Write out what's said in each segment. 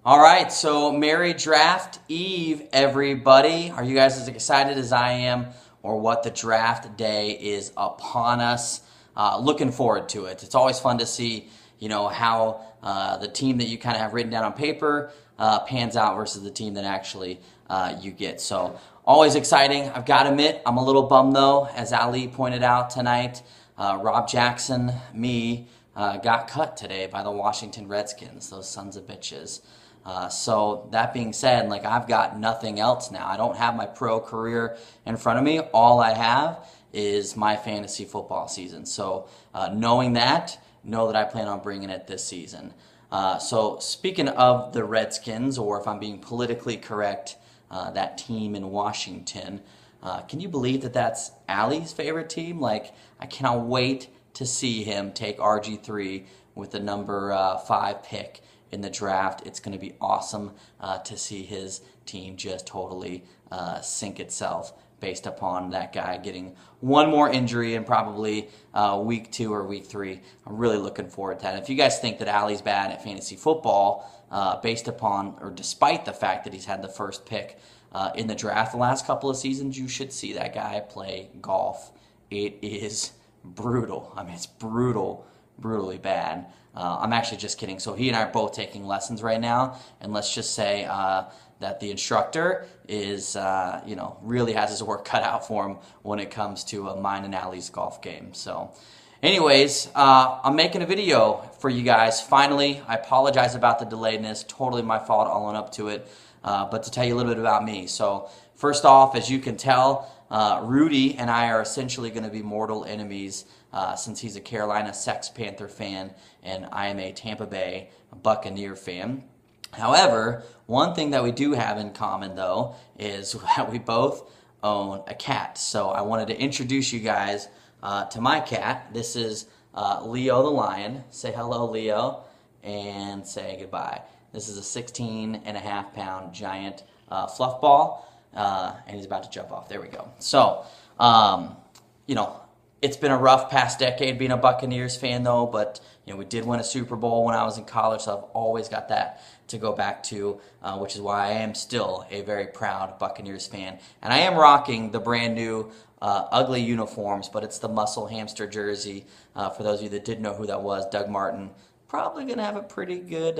All right, so Merry Draft Eve, everybody. Are you guys as excited as I am or what the draft day is upon us? Looking forward to it. It's always fun to see, how the team that you kind of have written down on paper pans out versus the team that actually you get. So always exciting. I've got to admit, I'm a little bummed though, as Ali pointed out tonight. Rob Jackson, got cut today by the Washington Redskins, those sons of bitches. So that being said, I've got nothing else now. I don't have my pro career in front of me. All I have is my fantasy football season. So knowing that, know that I plan on bringing it this season. So speaking of the Redskins, or if I'm being politically correct, that team in Washington, can you believe that that's Allie's favorite team? I cannot wait to see him take RG3 with the number 5 pick in the draft. It's going to be awesome to see his team just totally sink itself based upon that guy getting one more injury in probably week 2 or week 3. I'm really looking forward to that. If you guys think that Allie's bad at fantasy football based upon or despite the fact that he's had the first pick in the draft the last couple of seasons, you should see that guy play golf. It is brutal. I mean, it's brutally bad. I'm actually just kidding. So he and I are both taking lessons right now, and let's just say that the instructor is, really has his work cut out for him when it comes to mine and Allie's golf game. So anyways, I'm making a video for you guys. Finally, I apologize about the delayedness. Totally my fault, all on up to it. But to tell you a little bit about me. So first off, as you can tell, Rudy and I are essentially going to be mortal enemies since he's a Carolina Sex Panther fan and I am a Tampa Bay Buccaneer fan. However, one thing that we do have in common, though, is that we both own a cat. So I wanted to introduce you guys to my cat. This is Leo the lion. Say hello, Leo, and say goodbye. This is a 16.5-pound giant fluff ball. And he's about to jump off. There we go. So, it's been a rough past decade being a Buccaneers fan, though, but, we did win a Super Bowl when I was in college, so I've always got that to go back to, which is why I am still a very proud Buccaneers fan. And I am rocking the brand new ugly uniforms, but it's the muscle hamster jersey. For those of you that didn't know who that was, Doug Martin. Probably gonna have a pretty good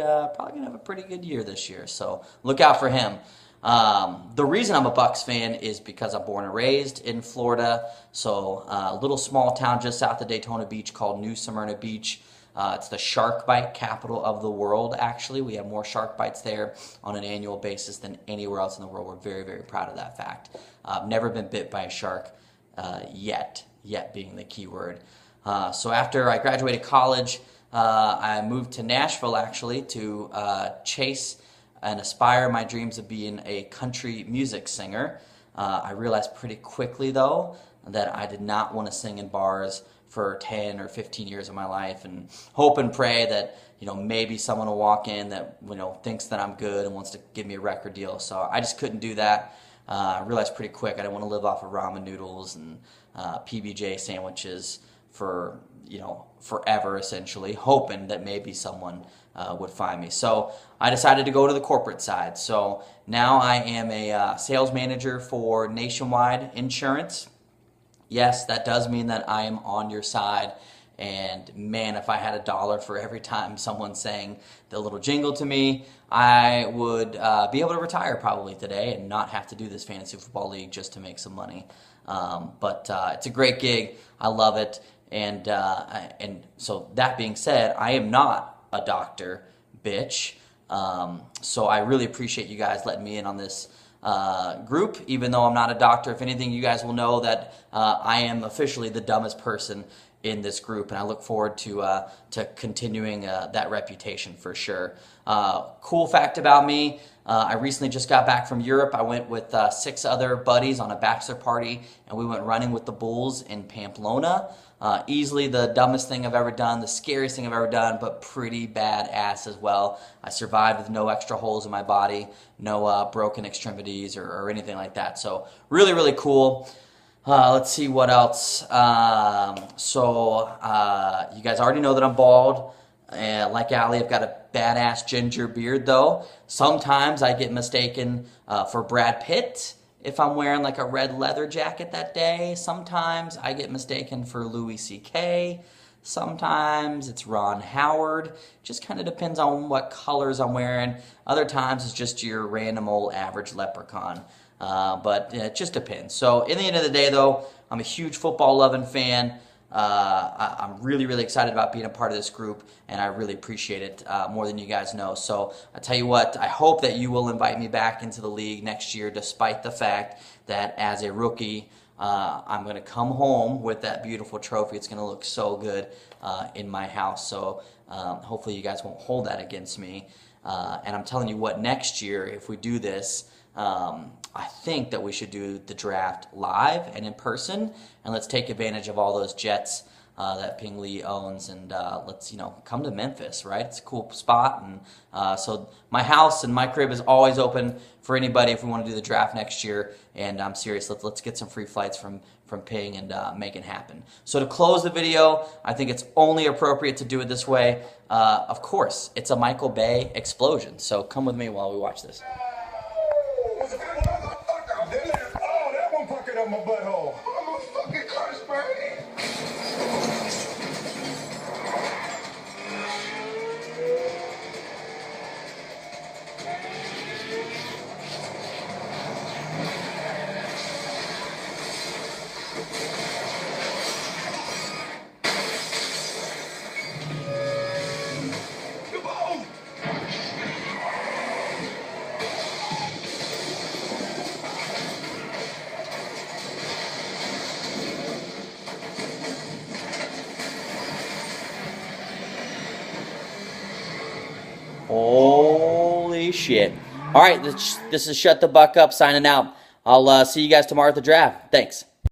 year this year. So look out for him. The reason I'm a Bucs fan is because I'm born and raised in Florida. So a little small town just south of Daytona Beach called New Smyrna Beach. It's the shark bite capital of the world, actually. We have more shark bites there on an annual basis than anywhere else in the world. We're very, very proud of that fact. I've never been bit by a shark yet being the key word. So after I graduated college, I moved to Nashville, actually, to chase and aspire my dreams of being a country music singer. I realized pretty quickly, though, that I did not want to sing in bars for 10 or 15 years of my life and hope and pray that, maybe someone will walk in that, thinks that I'm good and wants to give me a record deal. So I just couldn't do that. I realized pretty quick I didn't want to live off of ramen noodles and PBJ sandwiches for, forever, essentially, hoping that maybe someone would find me. So I decided to go to the corporate side. So now I am a sales manager for Nationwide Insurance. Yes, that does mean that I am on your side. And man, if I had $1 for every time someone sang the little jingle to me, I would be able to retire probably today and not have to do this fantasy football league just to make some money. But it's a great gig. I love it. And so that being said, I am not a doctor, bitch. So I really appreciate you guys letting me in on this group, even though I'm not a doctor. If anything, you guys will know that I am officially the dumbest person in this group, and I look forward to continuing that reputation for sure. Cool fact about me, I recently just got back from Europe. I went with 6 other buddies on a bachelor party, and we went running with the Bulls in Pamplona. Easily the dumbest thing I've ever done, the scariest thing I've ever done, but pretty badass as well. I survived with no extra holes in my body, no broken extremities or anything like that. So really, really cool. Let's see what else. You guys already know that I'm bald. Like Allie, I've got a badass ginger beard though. Sometimes I get mistaken for Brad Pitt if I'm wearing like a red leather jacket that day. Sometimes I get mistaken for Louis C.K. Sometimes it's Ron Howard. Just kind of depends on what colors I'm wearing. Other times it's just your random old average leprechaun. But it just depends. So in the end of the day though, I'm a huge football loving fan. I'm really, really excited about being a part of this group, and I really appreciate it more than you guys know. So I tell you what, I hope that you will invite me back into the league next year, despite the fact that as a rookie, I'm going to come home with that beautiful trophy. It's going to look so good in my house. So hopefully you guys won't hold that against me. And I'm telling you what, next year, if we do this, I think that we should do the draft live and in person, and let's take advantage of all those jets that Ping Lee owns, and let's come to Memphis, right? It's a cool spot, and so my house and my crib is always open for anybody if we want to do the draft next year. And I'm serious, let's get some free flights from Ping and make it happen. So to close the video, I think it's only appropriate to do it this way. Of course, it's a Michael Bay explosion. So come with me while we watch this. Oh, that one pocket up my butthole. I'm a fucking curse, man. Holy shit. All right, this is Shut the Buck Up signing out. I'll see you guys tomorrow at the draft. Thanks.